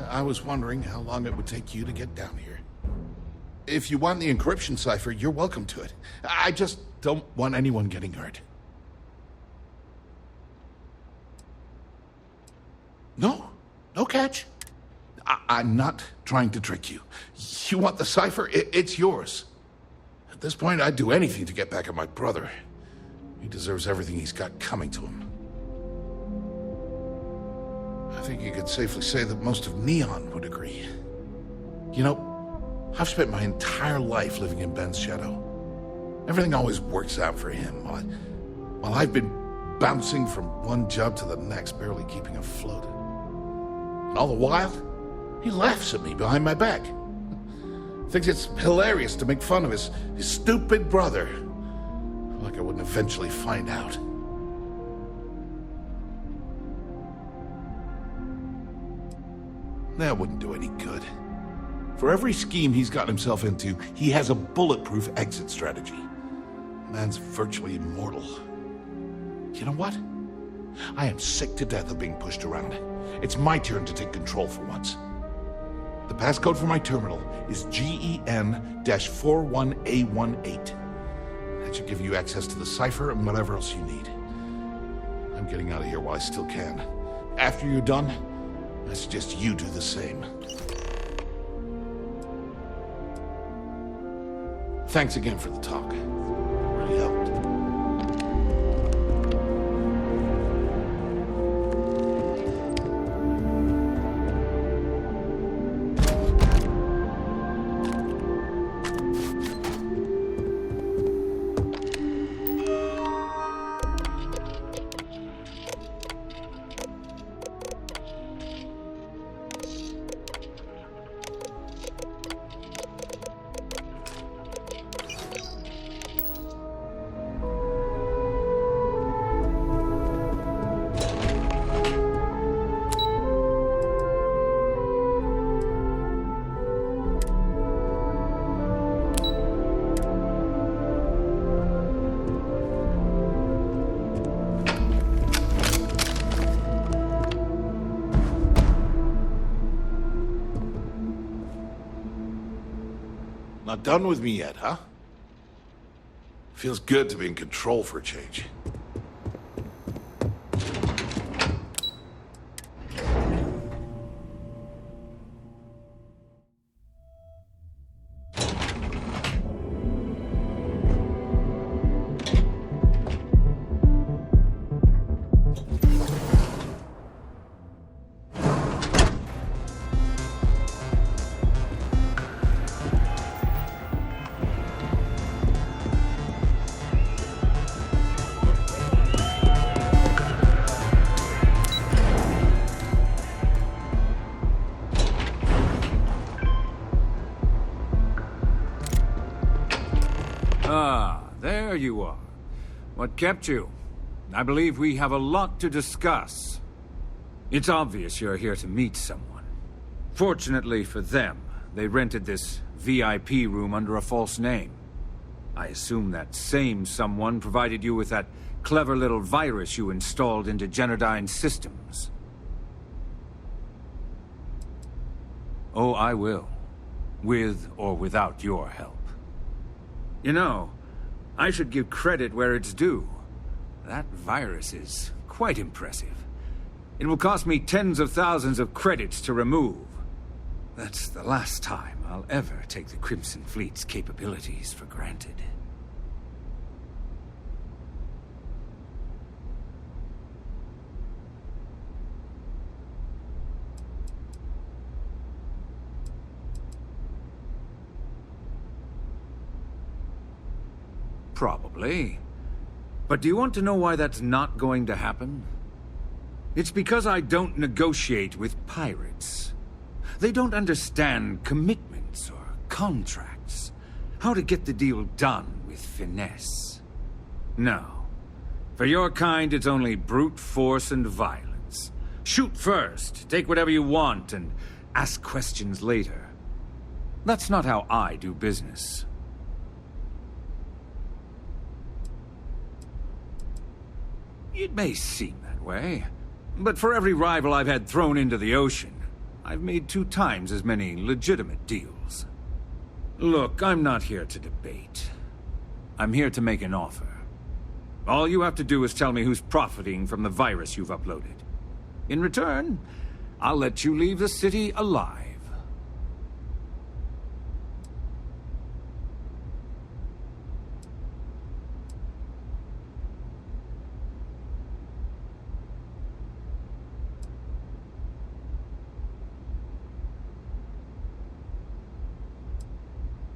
I was wondering how long it would take you to get down here. If you want the encryption cipher, you're welcome to it. I just don't want anyone getting hurt. No catch. I'm not trying to trick you. You want the cipher? It's yours. At this point, I'd do anything to get back at my brother. He deserves everything he's got coming to him. I think you could safely say that most of Neon would agree. You know, I've spent my entire life living in Ben's shadow. Everything always works out for him, while I've been bouncing from one job to the next, barely keeping afloat. And all the while, he laughs at me behind my back. Thinks it's hilarious to make fun of his stupid brother. Like I wouldn't eventually find out. That wouldn't do any good. For every scheme he's gotten himself into, he has a bulletproof exit strategy. Man's virtually immortal. You know what? I am sick to death of being pushed around. It's my turn to take control for once. The passcode for my terminal is GEN-41A18. That should give you access to the cipher and whatever else you need. I'm getting out of here while I still can. After you're done, I suggest you do the same. Thanks again for the talk. Really helped. Not done with me yet, huh? Feels good to be in control for a change. There you are. What kept you? I believe we have a lot to discuss. It's obvious you're here to meet someone. Fortunately for them, they rented this VIP room under a false name. I assume that same someone provided you with that clever little virus you installed into Genodyne's systems. Oh, I will. With or without your help. You know, I should give credit where it's due. That virus is quite impressive. It will cost me tens of thousands of credits to remove. That's the last time I'll ever take the Crimson Fleet's capabilities for granted. Probably. But do you want to know why that's not going to happen? It's because I don't negotiate with pirates. They don't understand commitments or contracts. How to get the deal done with finesse. No. For your kind, it's only brute force and violence. Shoot first, take whatever you want, and ask questions later. That's not how I do business. It may seem that way, but for every rival I've had thrown into the ocean, I've made 2 times as many legitimate deals. Look, I'm not here to debate. I'm here to make an offer. All you have to do is tell me who's profiting from the virus you've uploaded. In return, I'll let you leave the city alive.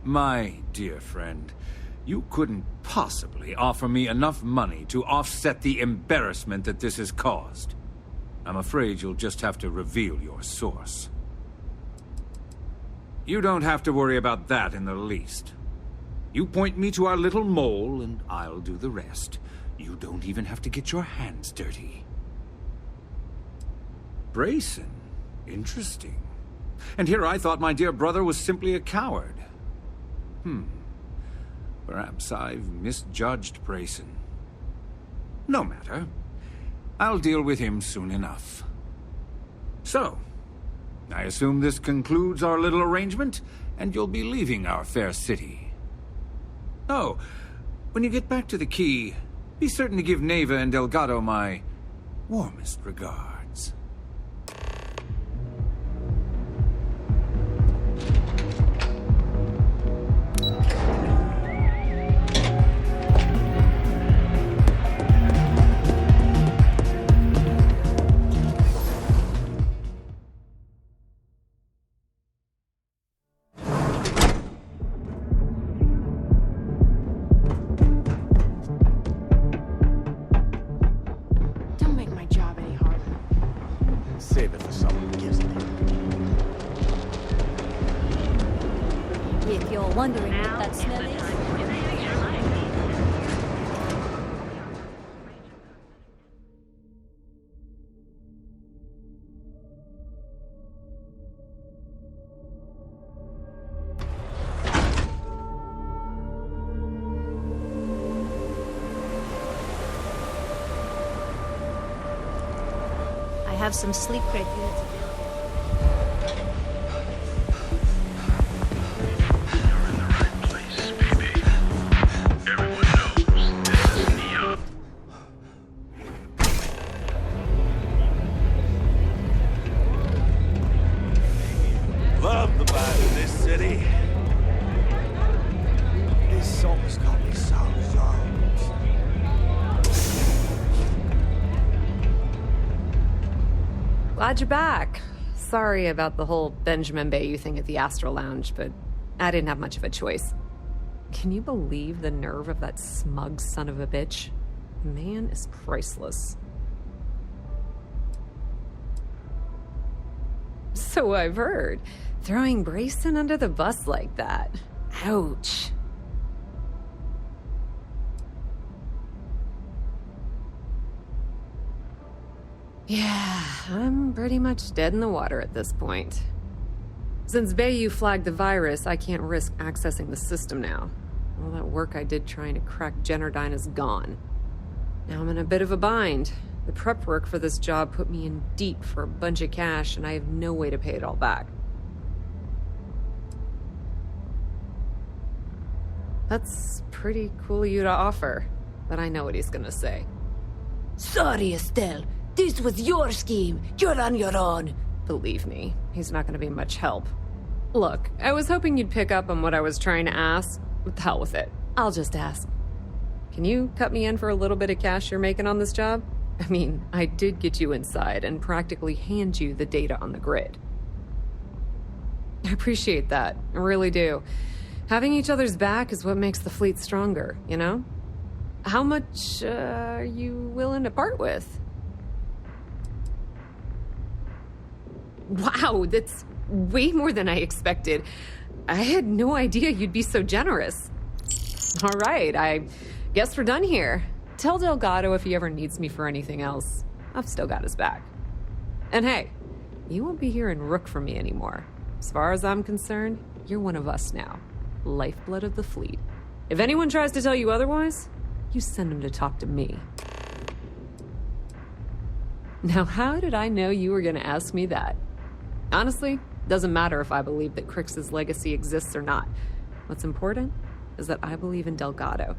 My dear friend, you couldn't possibly offer me enough money to offset the embarrassment that this has caused. I'm afraid you'll just have to reveal your source. You don't have to worry about that in the least. You point me to our little mole, and I'll do the rest. You don't even have to get your hands dirty. Brayson? Interesting. And here I thought my dear brother was simply a coward. Perhaps I've misjudged Brayson. No matter. I'll deal with him soon enough. So, I assume this concludes our little arrangement, and you'll be leaving our fair city. Oh, when you get back to the Key, be certain to give Neva and Delgado my warmest regards. Save it for someone who gives it. If you're wondering what that smell is. I have some sleep crate units available. You're in the right place, baby. Everyone knows this is Neo. Love the vibe of this city. This song's got me so young. Glad you're back. Sorry about the whole Benjamin Bayou thing at the Astral Lounge, but I didn't have much of a choice. Can you believe the nerve of that smug son of a bitch? The man is priceless. So I've heard. Throwing Brayson under the bus like that. Ouch. Yeah, I'm pretty much dead in the water at this point. Since Bayou flagged the virus, I can't risk accessing the system now. All that work I did trying to crack Generdyne is gone. Now I'm in a bit of a bind. The prep work for this job put me in deep for a bunch of cash, and I have no way to pay it all back. That's pretty cool of you to offer, but I know what he's gonna say. Sorry, Estelle. This was your scheme. You're on your own. Believe me, he's not gonna be much help. Look, I was hoping you'd pick up on what I was trying to ask. What the hell with it? I'll just ask. Can you cut me in for a little bit of cash you're making on this job? I mean, I did get you inside and practically hand you the data on the grid. I appreciate that. I really do. Having each other's back is what makes the fleet stronger, you know? How much are you willing to part with? Wow, that's way more than I expected. I had no idea you'd be so generous. All right, I guess we're done here. Tell Delgado if he ever needs me for anything else. I've still got his back. And hey, you won't be hearing Rook from me anymore. As far as I'm concerned, you're one of us now. Lifeblood of the fleet. If anyone tries to tell you otherwise, you send them to talk to me. Now, how did I know you were going to ask me that? Honestly, doesn't matter if I believe that Crix's legacy exists or not. What's important is that I believe in Delgado.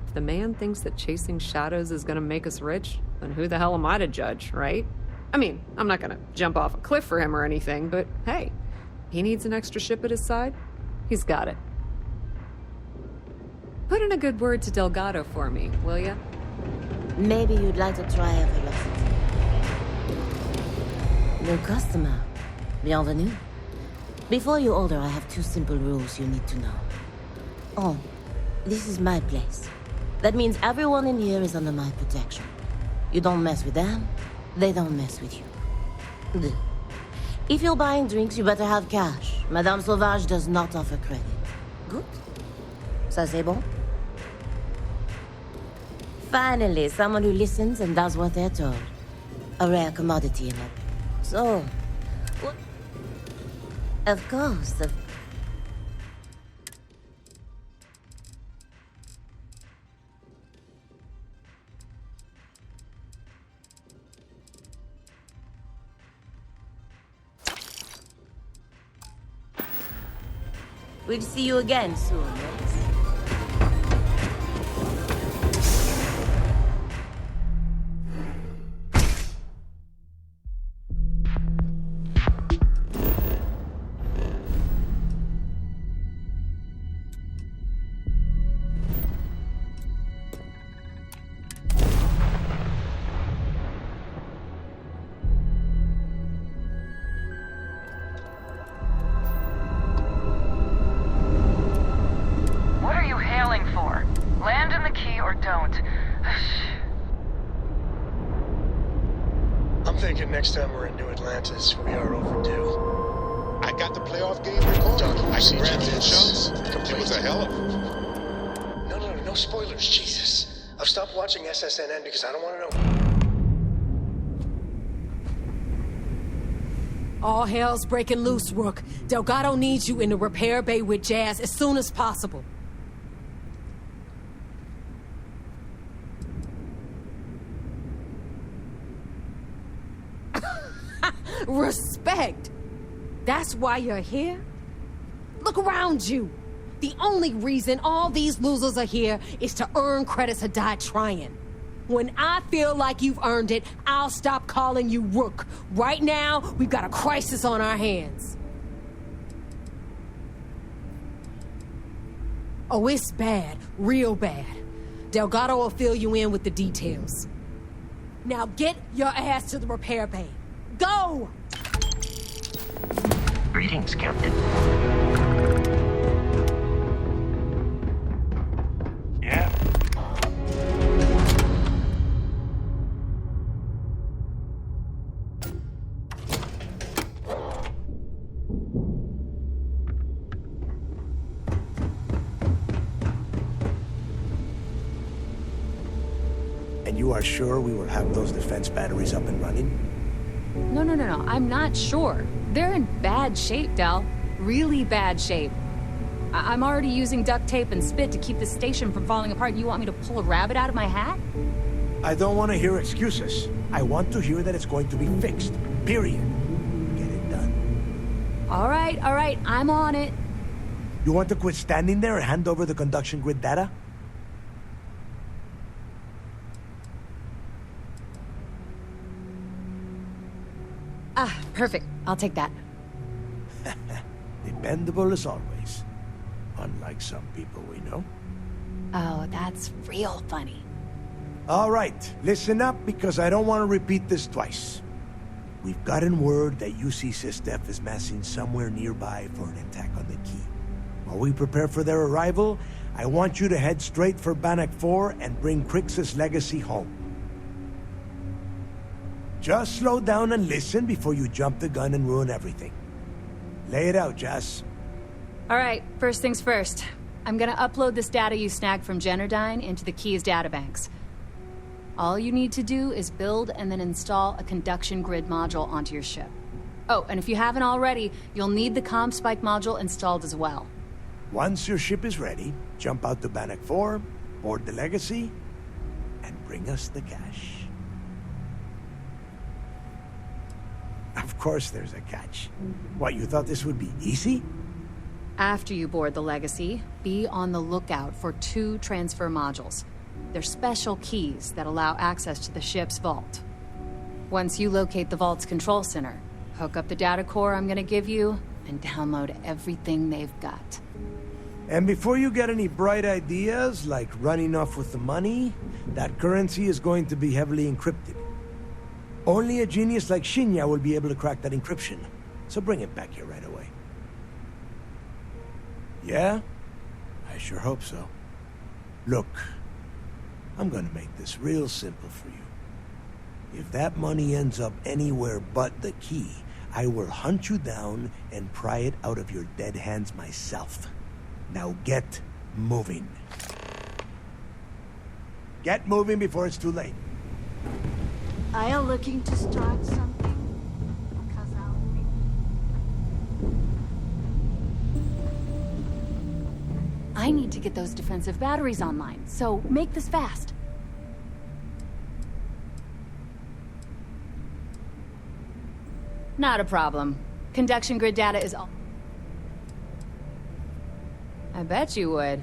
If the man thinks that chasing shadows is gonna make us rich, then who the hell am I to judge, right? I mean, I'm not gonna jump off a cliff for him or anything, but hey, he needs an extra ship at his side. He's got it. Put in a good word to Delgado for me, will ya? Maybe you'd like to try a velocity. New customer. Bienvenue. Before you order, I have 2 simple rules you need to know. Oh, this is my place. That means everyone in here is under my protection. You don't mess with them, they don't mess with you. Good. If you're buying drinks, you better have cash. Madame Sauvage does not offer credit. Good. Ça c'est bon? Finally, someone who listens and does what they're told. A rare commodity in it. So, what? Of course, we'll see you again soon, yes? What are you hailing for? Land in the key or don't. I'm thinking next time we're in New Atlantis, we are overdue. I got the playoff game recorded. I can grab the chunks. It was a hell of No spoilers, Jesus. I've stopped watching SSNN because I don't want to know. All hell's breaking loose, Rook. Delgado needs you in the repair bay with Jazz as soon as possible. Respect! That's why you're here? Look around you. The only reason all these losers are here is to earn credits or die trying. When I feel like you've earned it, I'll stop calling you Rook. Right now, we've got a crisis on our hands. Oh, it's bad. Real bad. Delgado will fill you in with the details. Now get your ass to the repair bay. Go! Greetings, Captain. Yeah? And you are sure we will have those defense batteries up and running? No. I'm not sure. They're in bad shape, Del. Really bad shape. I'm already using duct tape and spit to keep the station from falling apart. You want me to pull a rabbit out of my hat? I don't want to hear excuses. I want to hear that it's going to be fixed. Period. Get it done. All right. I'm on it. You want to quit standing there and hand over the conduction grid data? Perfect. I'll take that. Dependable as always. Unlike some people we know. Oh, that's real funny. All right, listen up because I don't want to repeat this twice. We've gotten word that UC Systef is massing somewhere nearby for an attack on the key. While we prepare for their arrival, I want you to head straight for Bannock 4 and bring Crix's legacy home. Just slow down and listen before you jump the gun and ruin everything. Lay it out, Jess. All right, first things first. I'm gonna upload this data you snagged from Generdyne into the Key's databanks. All you need to do is build and then install a conduction grid module onto your ship. Oh, and if you haven't already, you'll need the comm spike module installed as well. Once your ship is ready, jump out to Bannock 4, board the legacy, and bring us the cash. Of course there's a catch. What, you thought this would be easy? After you board the Legacy, be on the lookout for 2 transfer modules. They're special keys that allow access to the ship's vault. Once you locate the vault's control center, hook up the data core I'm gonna give you, and download everything they've got. And before you get any bright ideas, like running off with the money, that currency is going to be heavily encrypted. Only a genius like Shinya will be able to crack that encryption. So bring it back here right away. Yeah? I sure hope so. Look, I'm gonna make this real simple for you. If that money ends up anywhere but the key, I will hunt you down and pry it out of your dead hands myself. Now get moving. Get moving before it's too late. Are you looking to start something? Because I'll be... I need to get those defensive batteries online, so make this fast. Not a problem. Conduction grid data is all... I bet you would.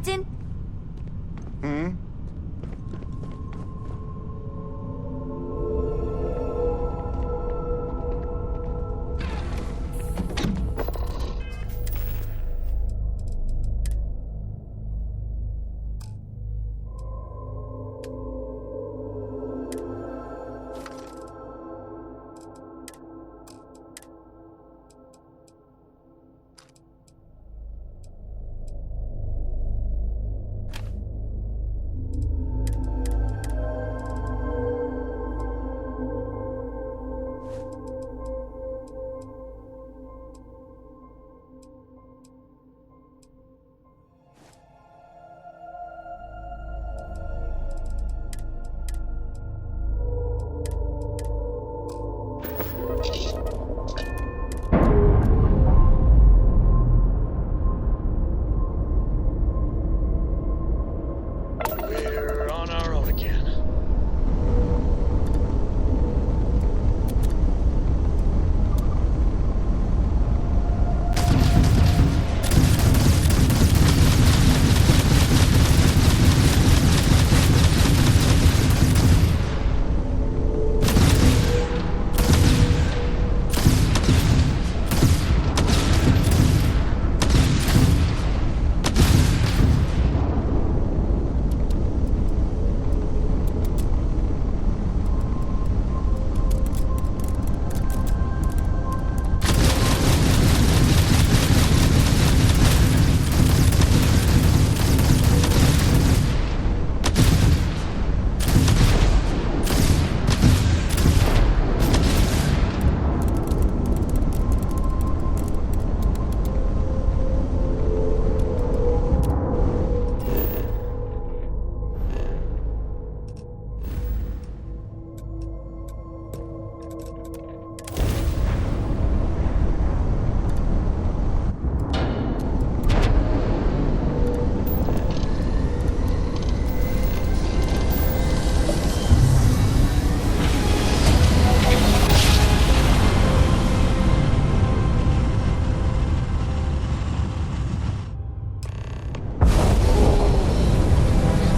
Captain? We're on our own again.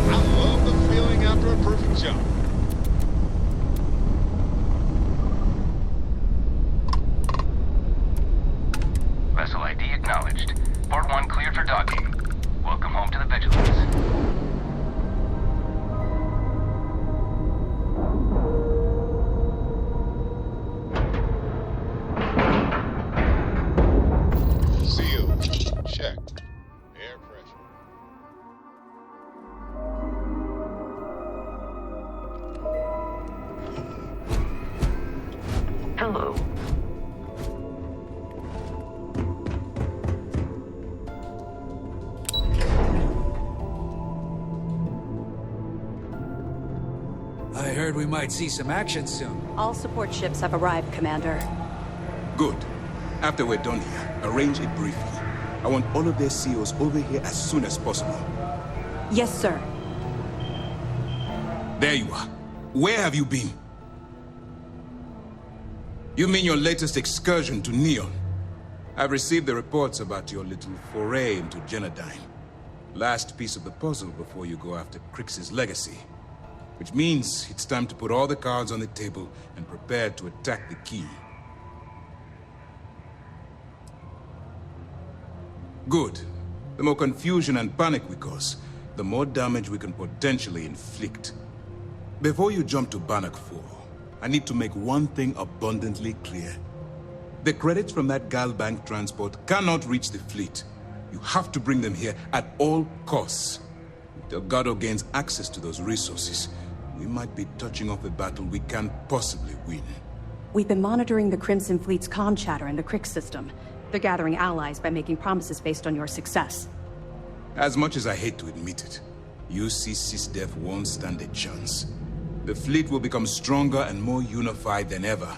I love the feeling after a perfect jump. Vessel ID acknowledged. Port 1 cleared for docking. Welcome home to the Vigilance. Seal. Check. Air pressure. Hello. I heard we might see some action soon. All support ships have arrived, Commander. Good. After we're done here, arrange it briefly. I want all of their COs over here as soon as possible. Yes, sir. There you are. Where have you been? You mean your latest excursion to Neon? I've received the reports about your little foray into Genodyne. Last piece of the puzzle before you go after Crix's legacy. Which means it's time to put all the cards on the table and prepare to attack the key. Good. The more confusion and panic we cause, the more damage we can potentially inflict. Before you jump to Bannock 4, I need to make one thing abundantly clear. The credits from that Galbank transport cannot reach the fleet. You have to bring them here at all costs. If Delgado gains access to those resources, we might be touching off a battle we can't possibly win. We've been monitoring the Crimson Fleet's comm chatter in the Crix system. They're gathering allies by making promises based on your success. As much as I hate to admit it, UC SysDef won't stand a chance. The fleet will become stronger and more unified than ever.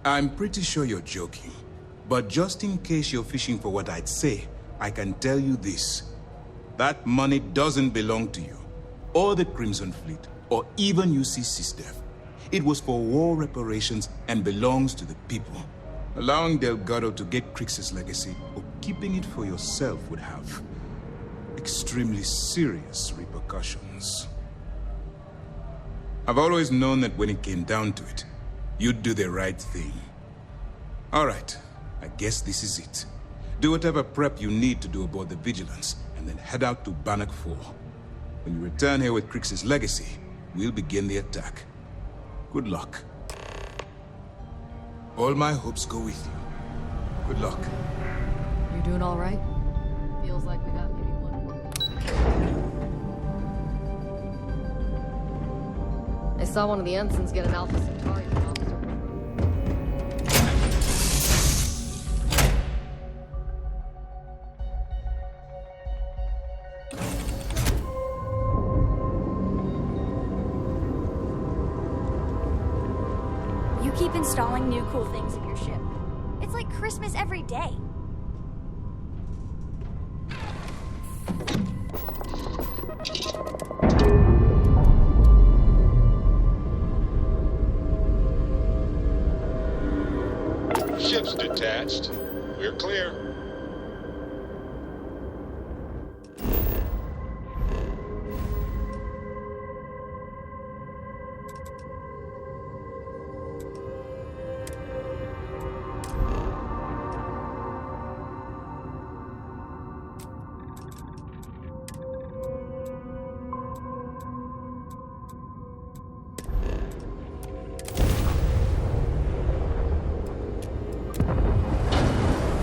I'm pretty sure you're joking, but just in case you're fishing for what I'd say, I can tell you this. That money doesn't belong to you, or the Crimson Fleet, or even UC SysDef. It was for war reparations and belongs to the people. Allowing Delgado to get Crix's legacy or keeping it for yourself would have extremely serious repercussions. I've always known that when it came down to it, you'd do the right thing. All right, I guess this is it. Do whatever prep you need to do aboard the Vigilance, and then head out to Bannock 4. When you return here with Crix's legacy, we'll begin the attack. Good luck. All my hopes go with you. Good luck. You're doing all right? Feels like we got maybe one more. I saw one of the ensigns get an Alpha Centauri from Officer. You keep installing new cool things in your ship. It's like Christmas every day. Ship's detached. We're clear.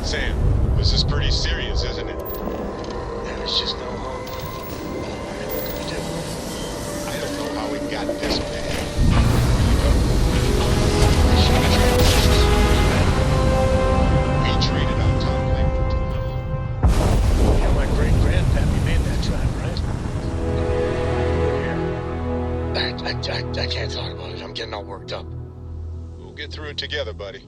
Sam, this is pretty serious, isn't it? There's just no hope. What can we do? I don't know how it got this bad. We traded our top labor to Lee. Yeah, my great-grandpappy made that time, right? I can't talk about it. I'm getting all worked up. We'll get through it together, buddy.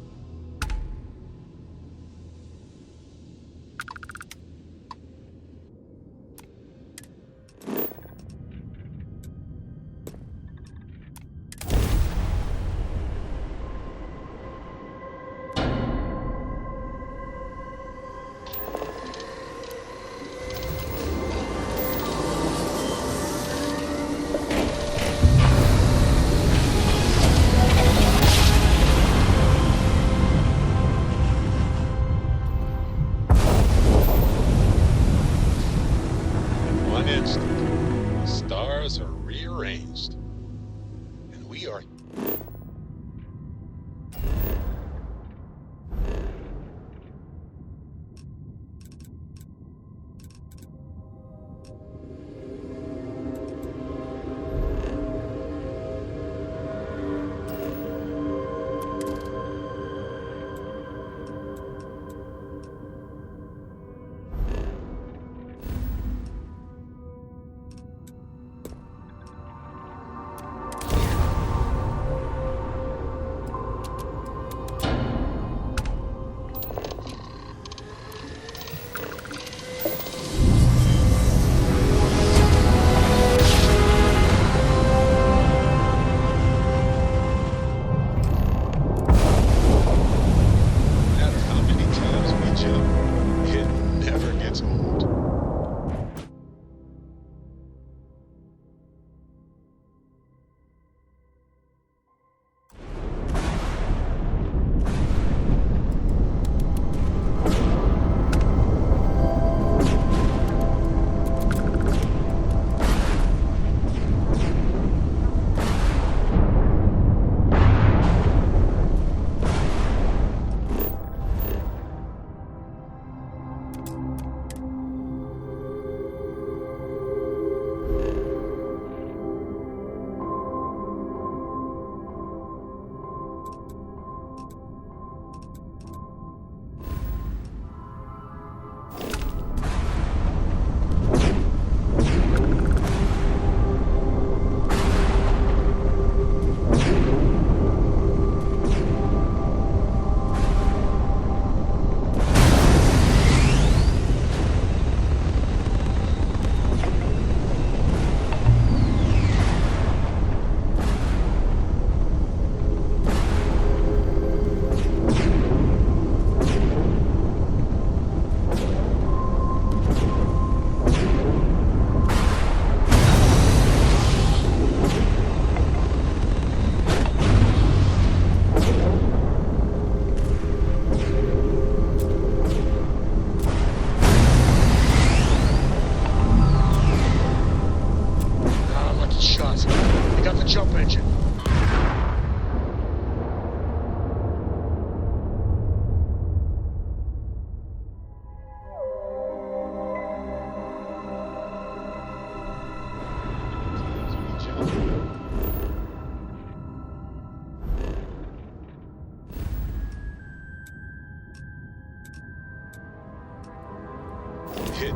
hit.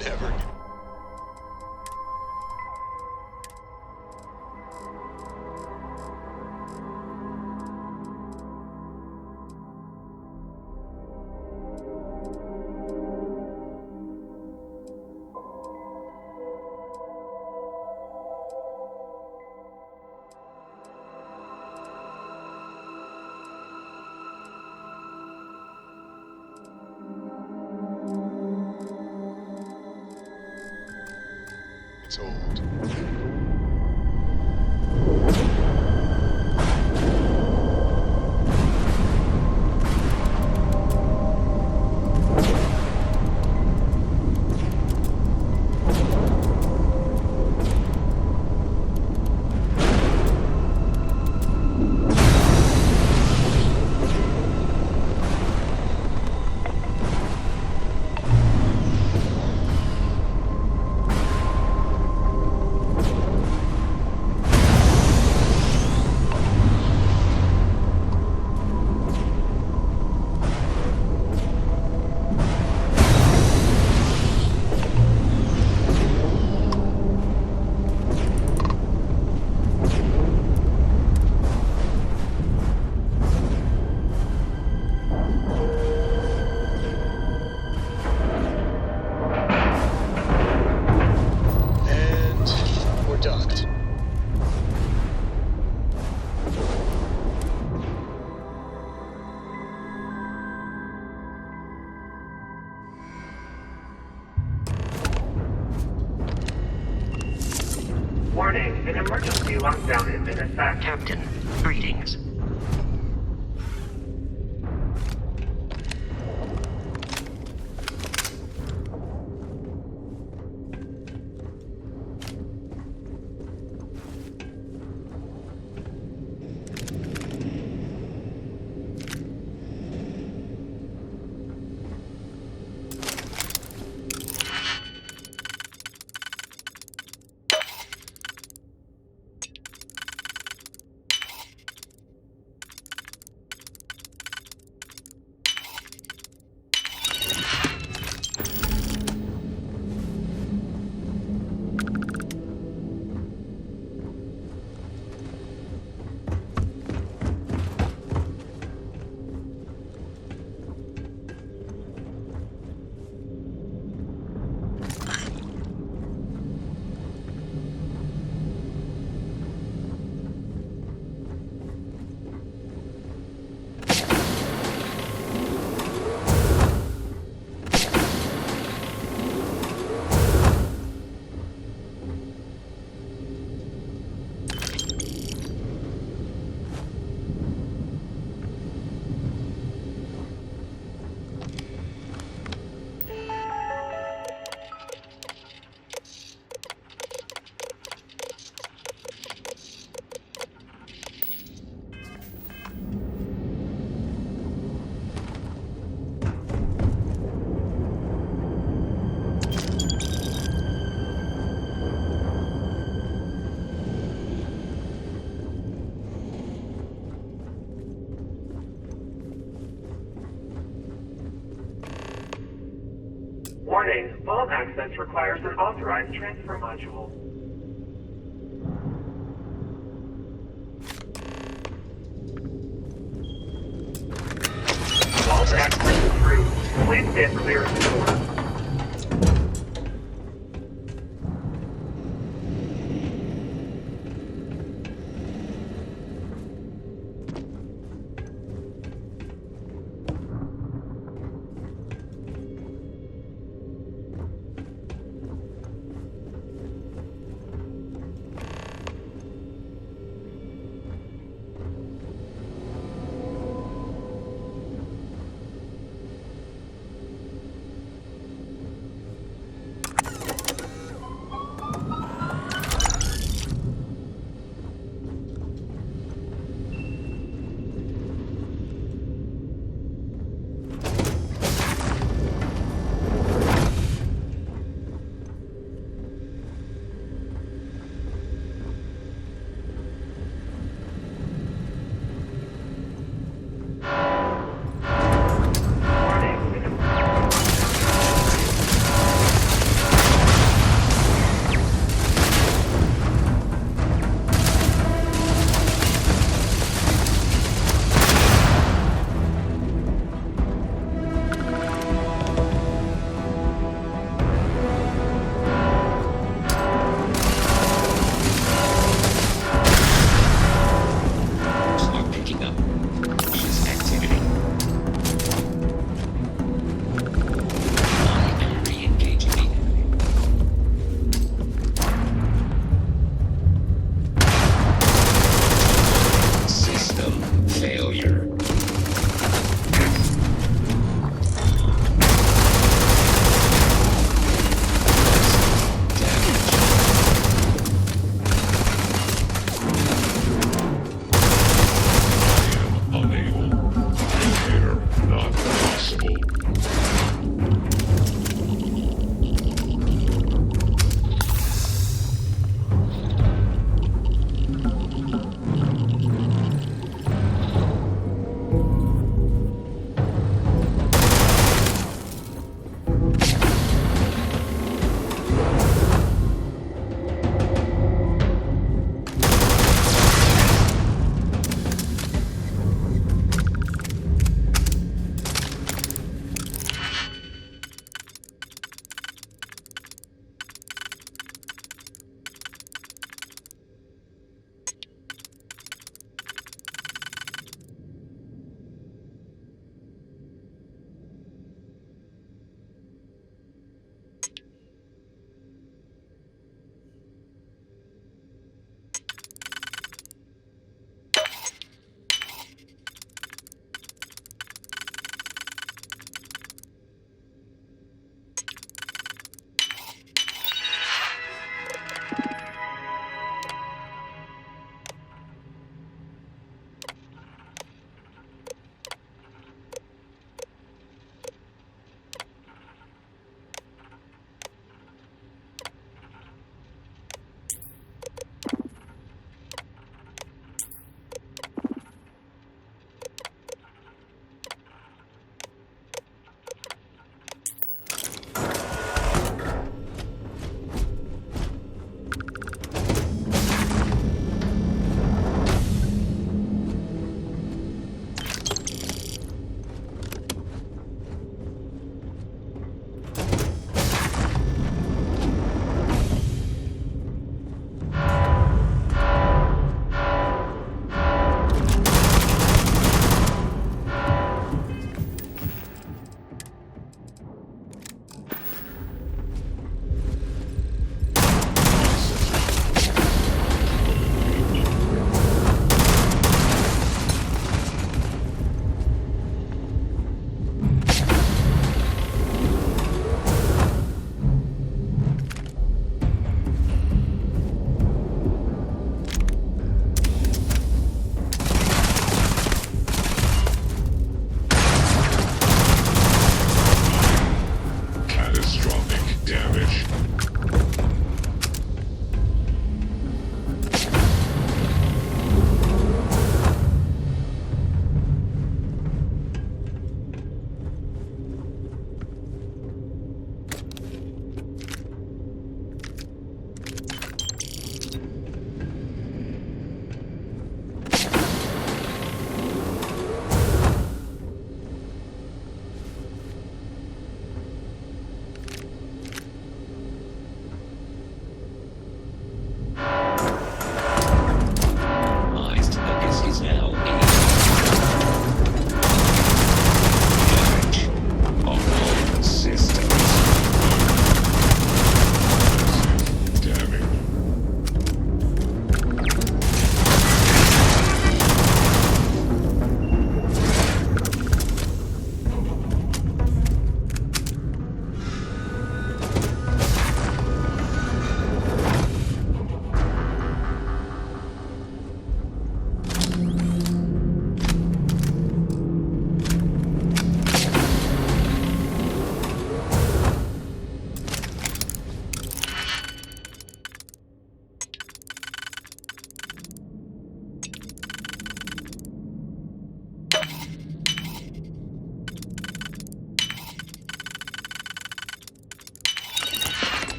Never. It's old. And we're docked. Warning, an emergency lockdown is in effect. Captain, greetings. Warning, vault access requires an authorized transfer module. Vault access approved. Please stand clear of the door.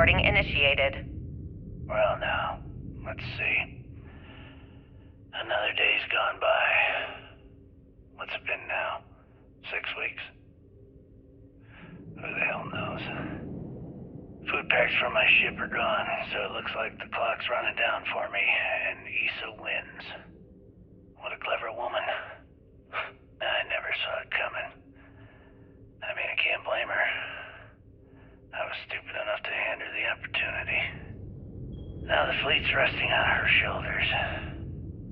recording initiated. Well, now, let's see. Another day's gone by. What's it been now? 6 weeks? Who the hell knows? Food packs from my ship are gone, so it looks like the clock's running down for me, and Issa wins. What a clever woman. I never saw it coming. I mean, I can't blame her. I was stupid enough to hand her the opportunity. Now the fleet's resting on her shoulders.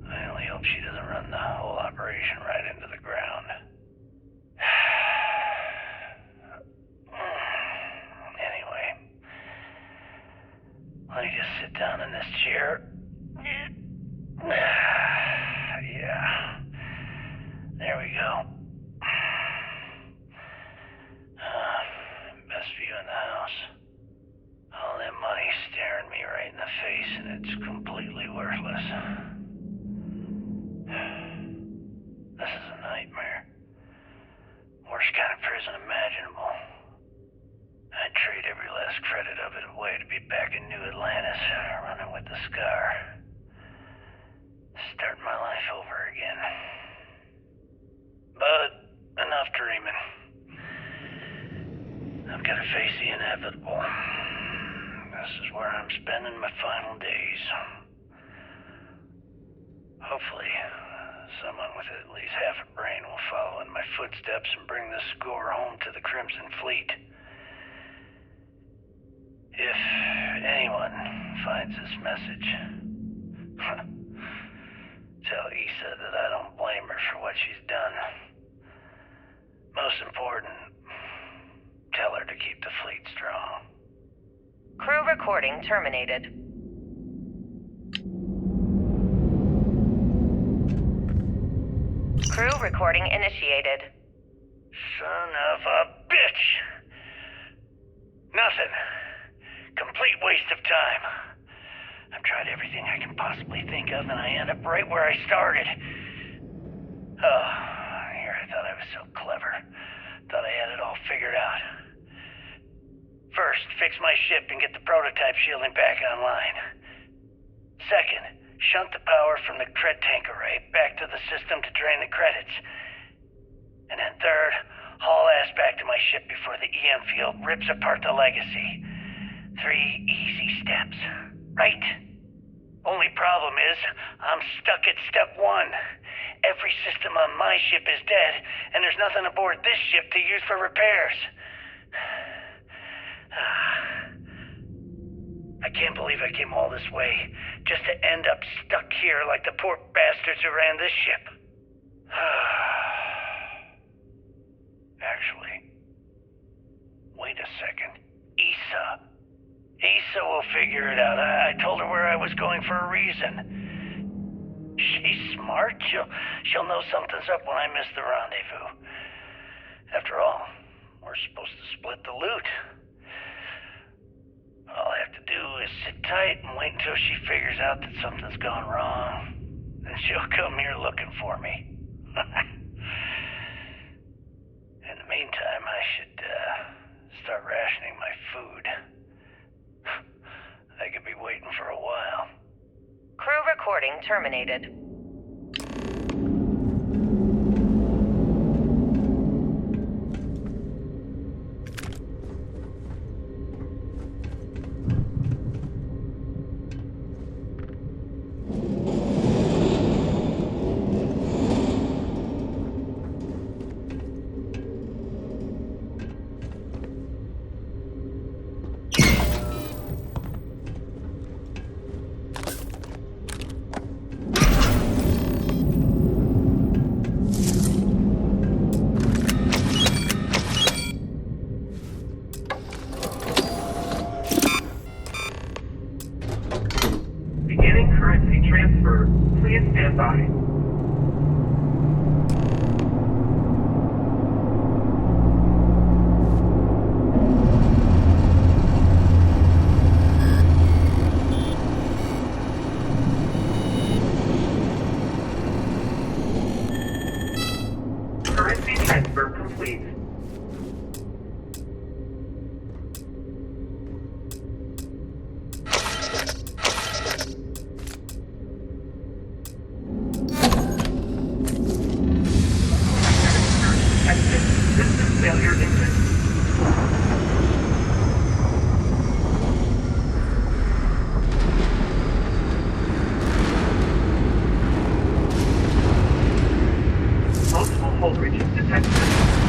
I only hope she doesn't run the whole operation right into the ground. Anyway, let me just sit down in this chair. Yeah. There we go. Best view in the house. All that money staring me right in the face, and it's completely worthless. This is a nightmare. Worst kind of prison imaginable. I'd trade every last credit of it away to be back in New Atlantis, running with the Scar. Start my life over again. But enough dreaming. I've got to face the inevitable. This is where I'm spending my final days. Hopefully, someone with at least half a brain will follow in my footsteps and bring the score home to the Crimson Fleet. If anyone finds this message, tell Issa that I don't blame her for what she's done. Most important, tell her to keep the fleet strong. Crew recording terminated. Crew recording initiated. Son of a bitch! Nothing. Complete waste of time. I've tried everything I can possibly think of, and I end up right where I started. Oh, here I thought I was so clever. Thought I had it all figured out. First, fix my ship and get the prototype shielding back online. Second, shunt the power from the cred tank array back to the system to drain the credits. And then third, haul ass back to my ship before the EM field rips apart the legacy. 3 easy steps, right? Only problem is, I'm stuck at step 1. Every system on my ship is dead, and there's nothing aboard this ship to use for repairs. I can't believe I came all this way, just to end up stuck here like the poor bastards who ran this ship. Actually, wait a second. Issa will figure it out. I told her where I was going for a reason. She's smart. She'll know something's up when I miss the rendezvous. After all, we're supposed to split the loot. All I have to do is sit tight and wait until she figures out that something's gone wrong. Then she'll come here looking for me. In the meantime, I should start rationing my food. I could be waiting for a while. Crew recording terminated. Detected.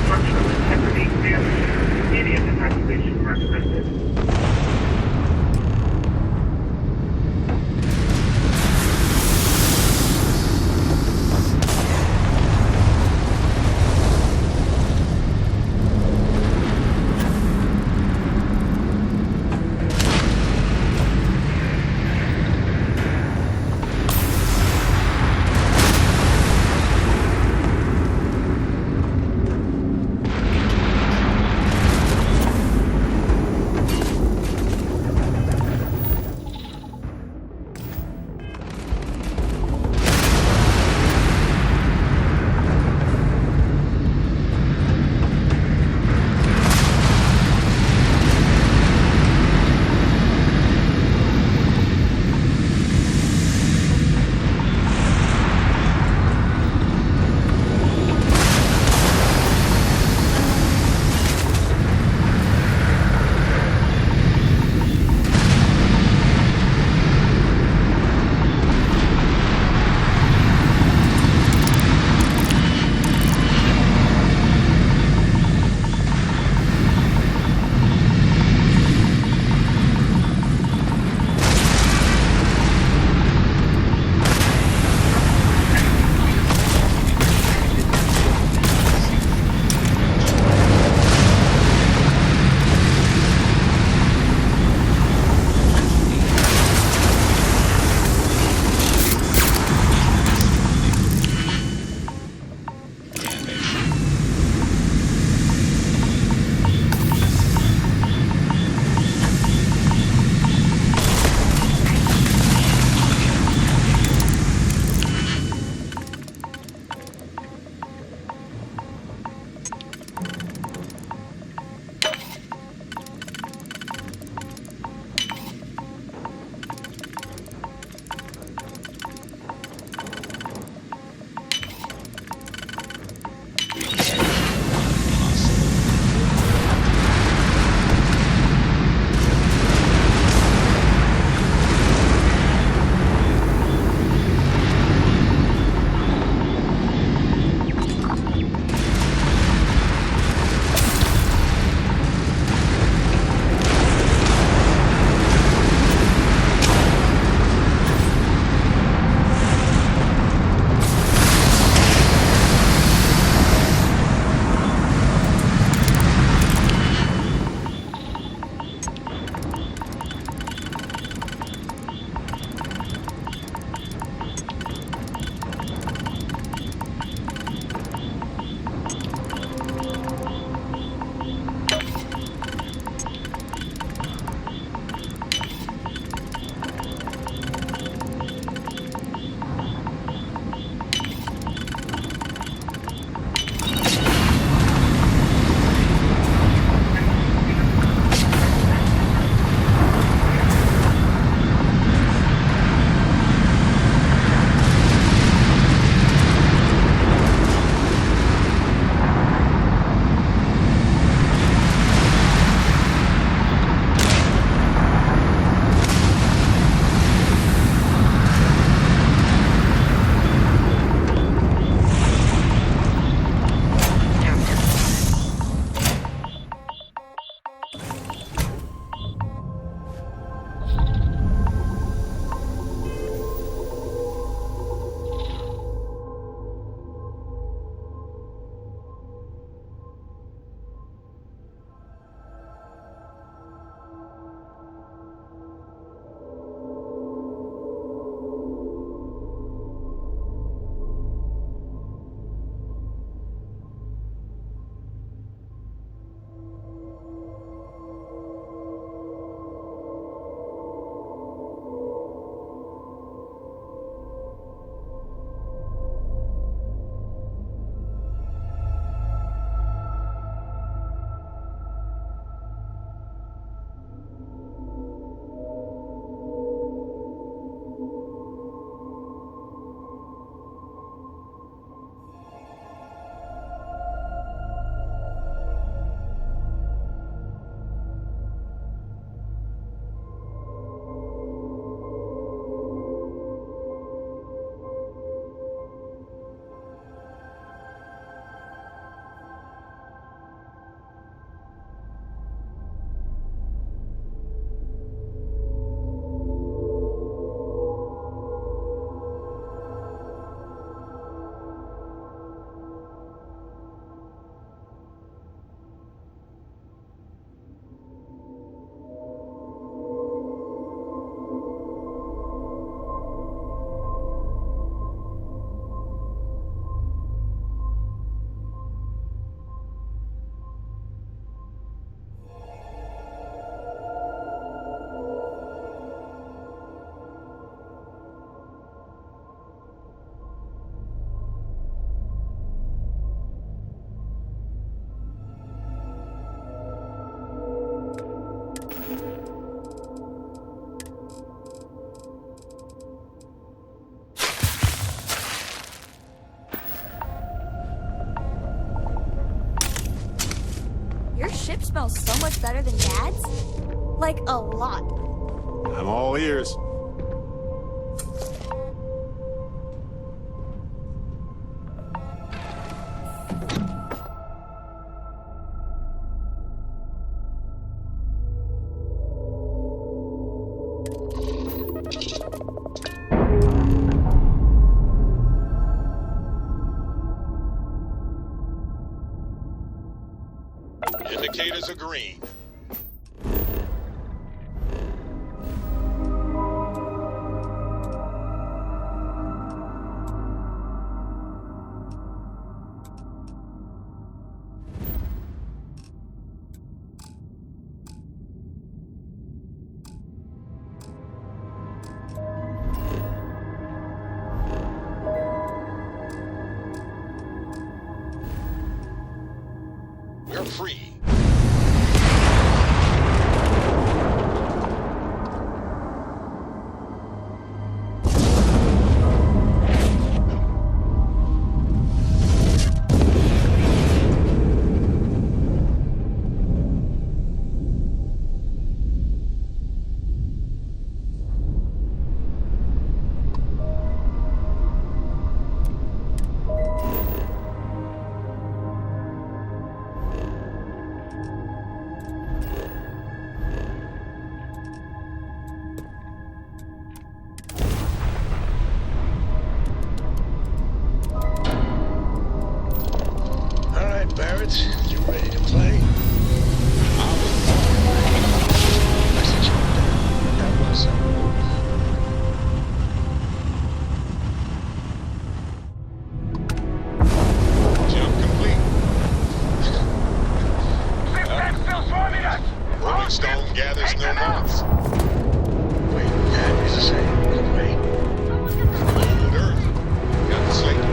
Structural integrity damaged. Immediate evacuation recommended. Your ship smells so much better than Dad's. Like, a lot. I'm all ears. Indicators are green. We're free. Barrett, you ready to play? Message you that was Jump complete. System still swarming us! Rolling Stone gathers no moths. Wait, that is the same. Wait. Old Earth. Got the slate.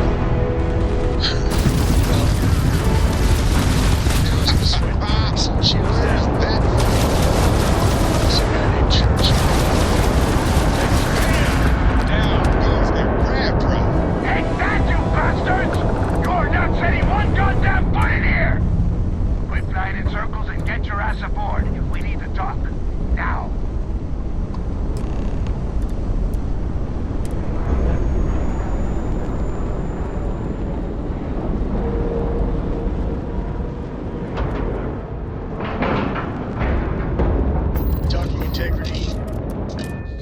She was that. Some guy named Church. Down goes their crab truck. Take that, you bastards! You're not setting one goddamn foot in here! Quit flying in circles and get your ass aboard. We need to talk. Now. Integrity,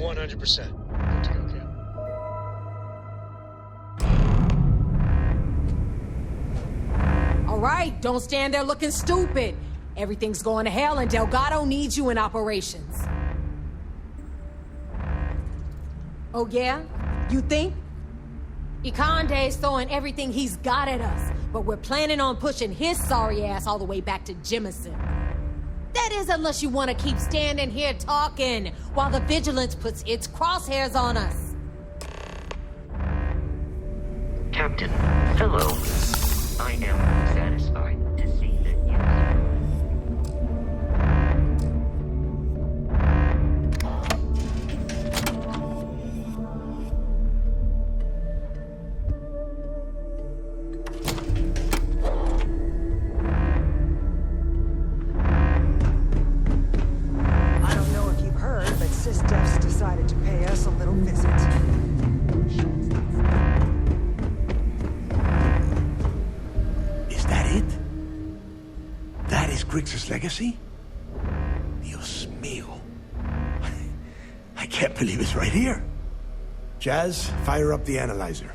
100%. Good to go, Cap. All right, don't stand there looking stupid. Everything's going to hell and Delgado needs you in operations. Oh yeah? You think? Ikande's throwing everything he's got at us, but we're planning on pushing his sorry ass all the way back to Jemison. That is, unless you want to keep standing here talking while the Vigilance puts its crosshairs on us. Captain, hello. I am satisfied to see that you... Decided to pay us a little visit. Is that it? That is Grixis' legacy? Dios mío. I can't believe it's right here. Jazz, fire up the analyzer.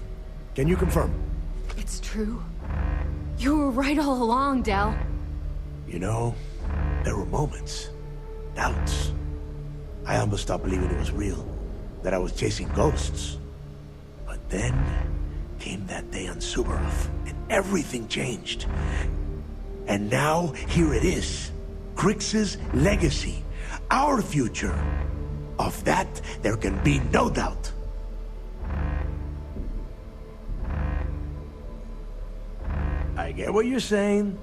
Can you confirm? It's true. You were right all along, Del. You know, there were moments, doubts. I almost stopped believing it was real, that I was chasing ghosts. But then came that day on Subaroff, and everything changed. And now, here it is. Grixis' legacy. Our future. Of that, there can be no doubt. I get what you're saying,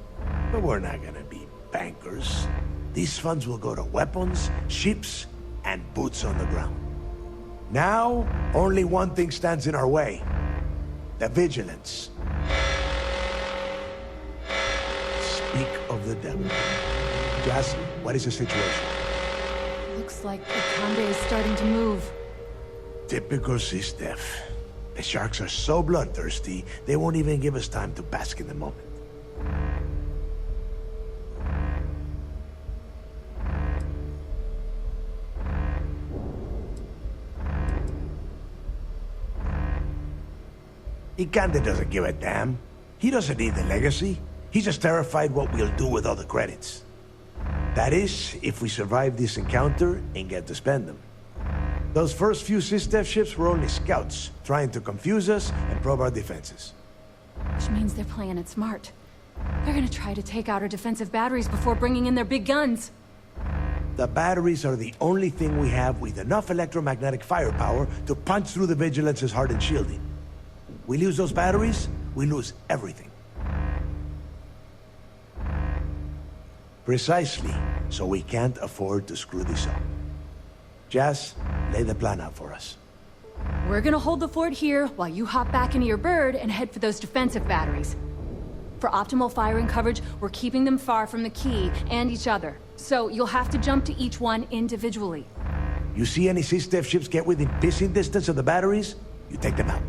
but we're not gonna be bankers. These funds will go to weapons, ships, and boots on the ground. Now, only one thing stands in our way. The Vigilance. speak of the devil. Jazz, what is the situation? Looks like Ikande is starting to move. Typical Sistef. The sharks are so bloodthirsty, they won't even give us time to bask in the moment. Ikande doesn't give a damn. He doesn't need the legacy. He's just terrified what we'll do with all the credits. That is, if we survive this encounter and get to spend them. Those first few Sistef ships were only scouts, trying to confuse us and probe our defenses. Which means they're playing it smart. They're gonna try to take out our defensive batteries before bringing in their big guns. The batteries are the only thing we have with enough electromagnetic firepower to punch through the Vigilance's hardened shielding. We lose those batteries, we lose everything. Precisely, so we can't afford to screw this up. Jazz, lay the plan out for us. We're gonna hold the fort here while you hop back into your bird and head for those defensive batteries. For optimal firing coverage, we're keeping them far from the key and each other. So you'll have to jump to each one individually. You see any Sistef ships get within pissing distance of the batteries, you take them out.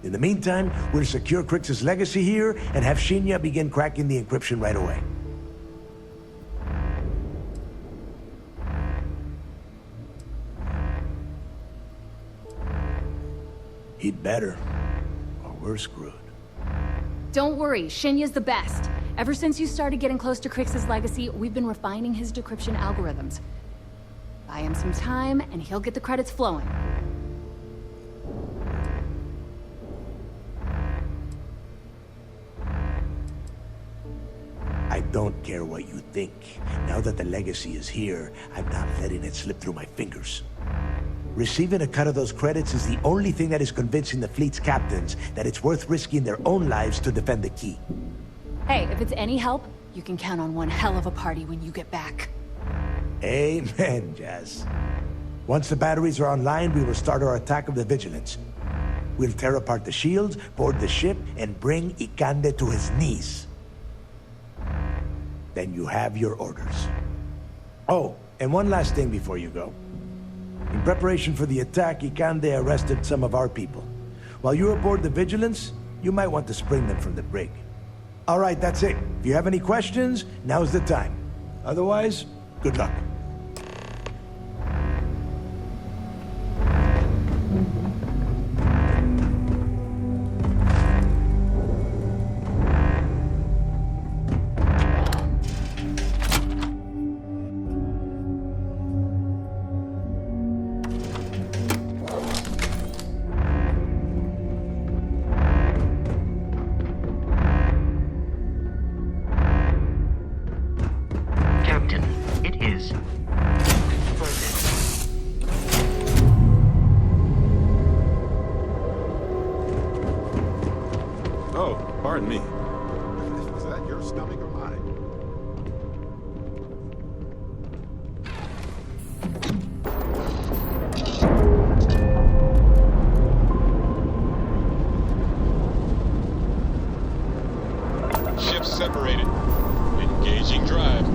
In the meantime, we'll secure Crix's legacy here and have Shinya begin cracking the encryption right away. He'd better, or we're screwed. Don't worry, Shinya's the best. Ever since you started getting close to Crix's legacy, we've been refining his decryption algorithms. Buy him some time, and he'll get the credits flowing. I don't care what you think. Now that the legacy is here, I'm not letting it slip through my fingers. Receiving a cut of those credits is the only thing that is convincing the fleet's captains that it's worth risking their own lives to defend the key. Hey, if it's any help, you can count on one hell of a party when you get back. Amen, Jazz. Once the batteries are online, we will start our attack of the Vigilance. We'll tear apart the shields, board the ship, and bring Ikande to his knees. Then you have your orders. Oh, and one last thing before you go. In preparation for the attack, Ikande arrested some of our people. While you're aboard the Vigilance, you might want to spring them from the brig. All right, that's it. If you have any questions, now's the time. Otherwise, good luck. Pardon me. Is that your stomach or mine? Ships separated. Engaging drive.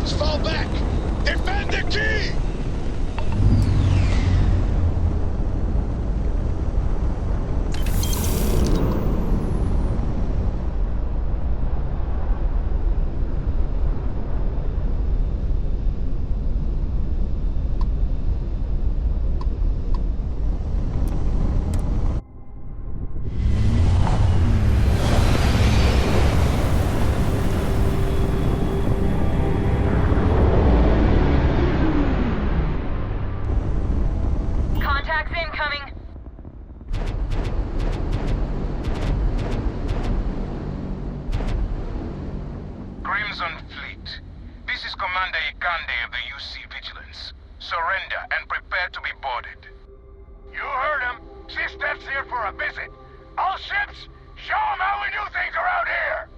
Drones, fall back! Defend the key! Contacts incoming. Crimson Fleet. This is Commander Ikande of the UC Vigilance. Surrender and prepare to be boarded. You heard him. Steph's here for a visit. All ships, show him how we do things around here!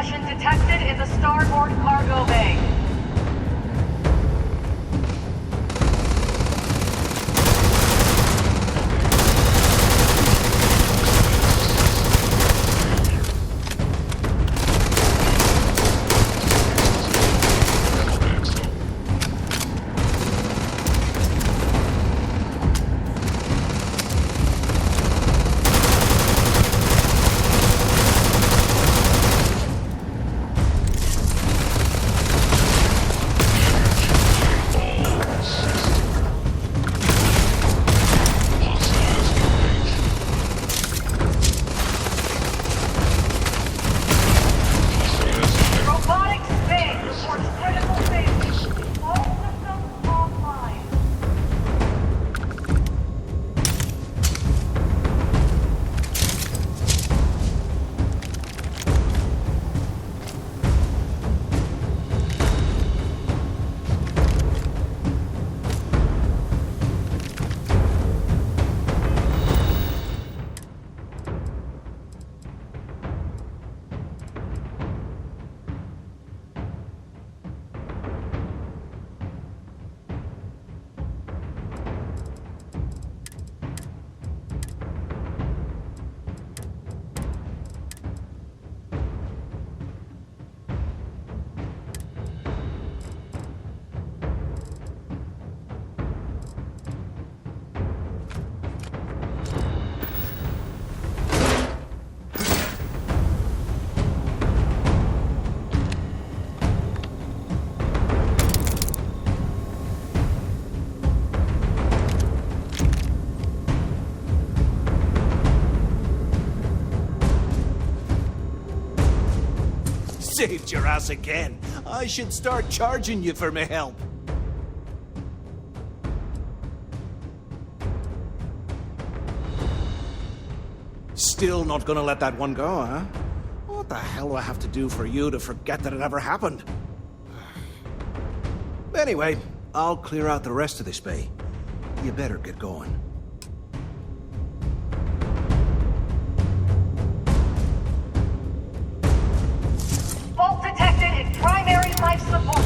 suppression detected in the starboard cargo bay. Saved your ass again. I should start charging you for my help. Still not gonna let that one go, huh? What the hell do I have to do for you to forget that it ever happened? Anyway, I'll clear out the rest of this bay. You better get going. Fault detected in primary life support.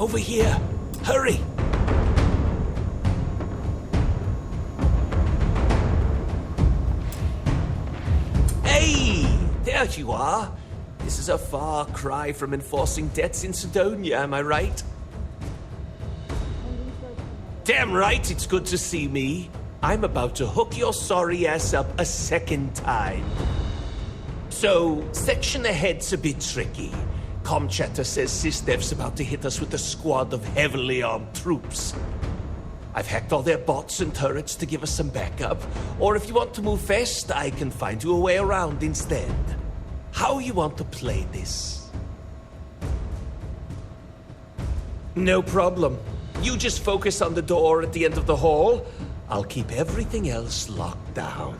Over here! Hurry! Hey! There you are! This is a far cry from enforcing debts in Sidonia, am I right? Damn right it's good to see me. I'm about to hook your sorry ass up a second time. So, section ahead's a bit tricky. Comchatter says SysDev's about to hit us with a squad of heavily armed troops. I've hacked all their bots and turrets to give us some backup, or if you want to move fast, I can find you a way around instead. How you want to play this? No problem. You just focus on the door at the end of the hall. I'll keep everything else locked down.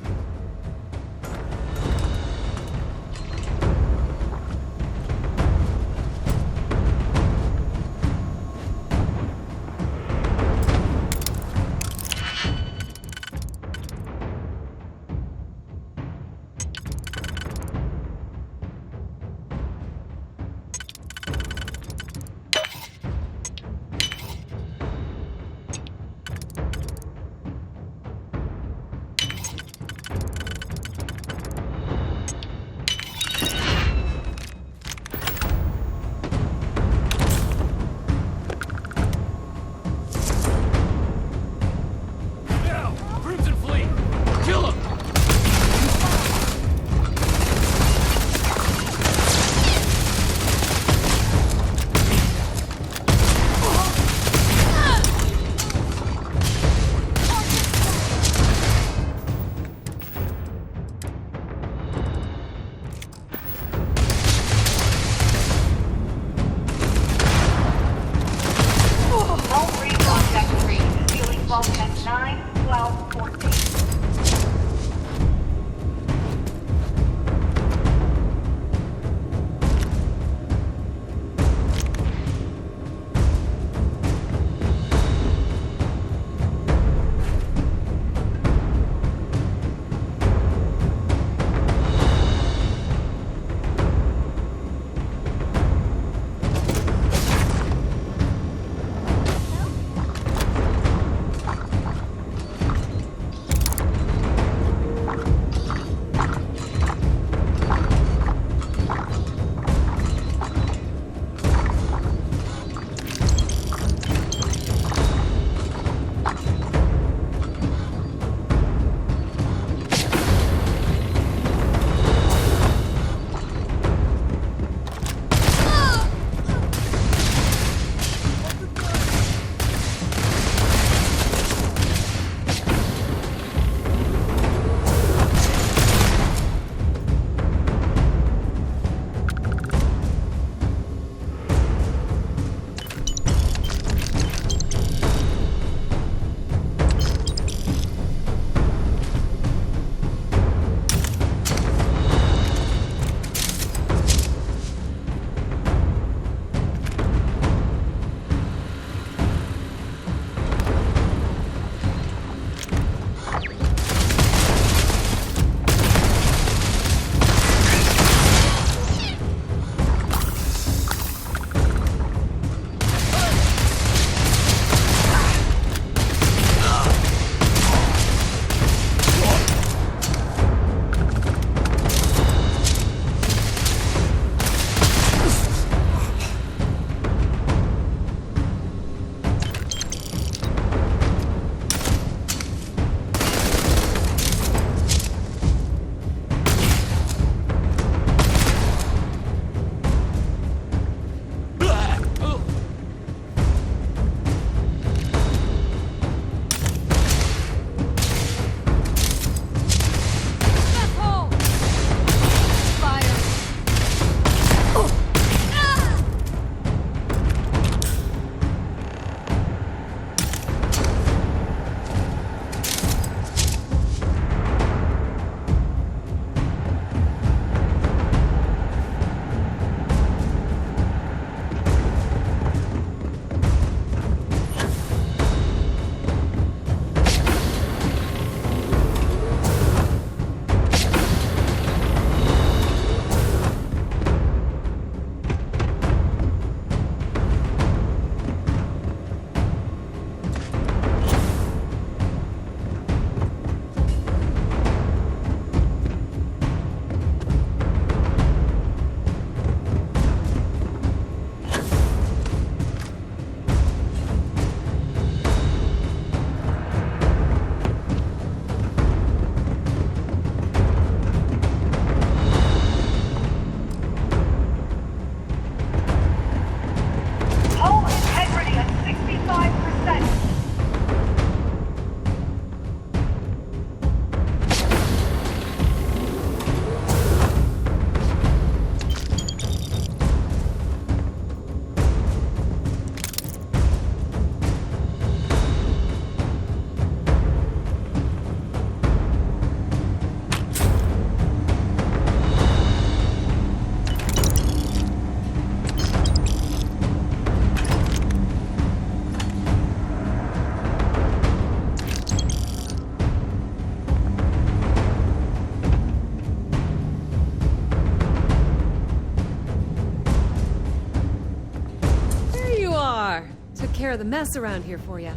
care of the mess around here for you.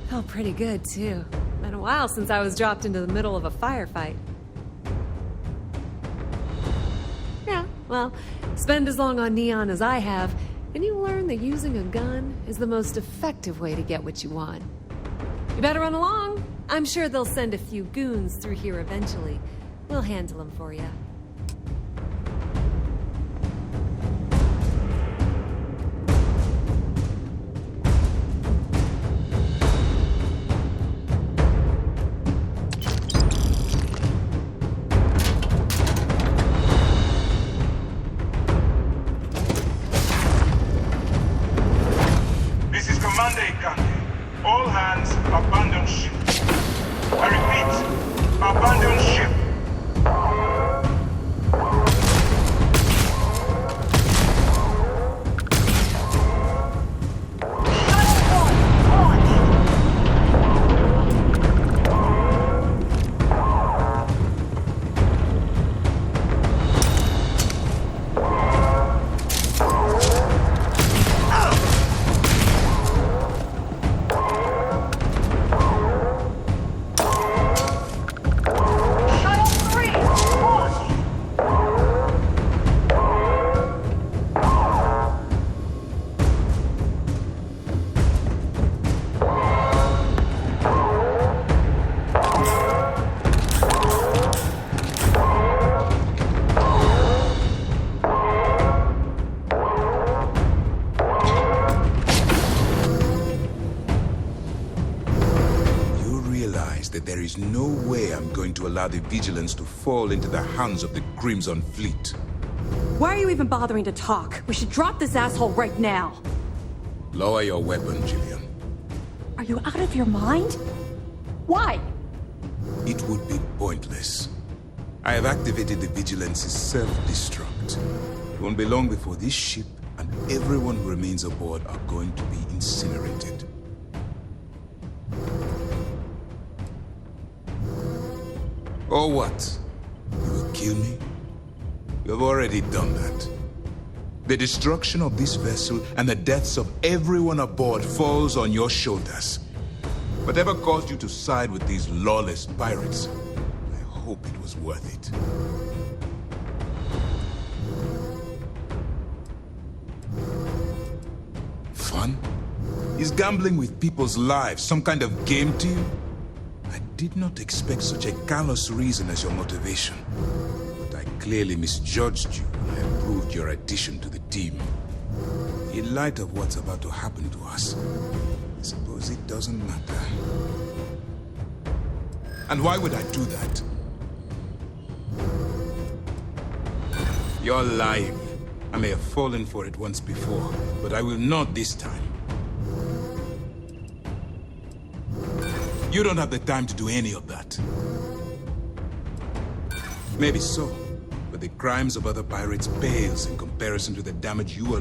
Felt pretty good, too. Been a while since I was dropped into the middle of a firefight. Yeah, well, spend as long on Neon as I have, and you learn that using a gun is the most effective way to get what you want. You better run along. I'm sure they'll send a few goons through here eventually. We'll handle them for you. All hands, abandon ship. I repeat, abandon ship. That there is no way I'm going to allow the Vigilance to fall into the hands of the Crimson Fleet. Why are you even bothering to talk? We should drop this asshole right now. Lower your weapon, Jillian. Are you out of your mind? Why? It would be pointless. I have activated the Vigilance's self-destruct. It won't be long before this ship and everyone who remains aboard are going to be incinerated. Or what? You will kill me? You have already done that. The destruction of this vessel and the deaths of everyone aboard falls on your shoulders. Whatever caused you to side with these lawless pirates, I hope it was worth it. Fun? Is gambling with people's lives some kind of game to you? I did not expect such a callous reason as your motivation. But I clearly misjudged you when I approved your addition to the team. In light of what's about to happen to us, I suppose it doesn't matter. And why would I do that? You're lying. I may have fallen for it once before, but I will not this time. You don't have the time to do any of that. Maybe so, but the crimes of other pirates pales in comparison to the damage you are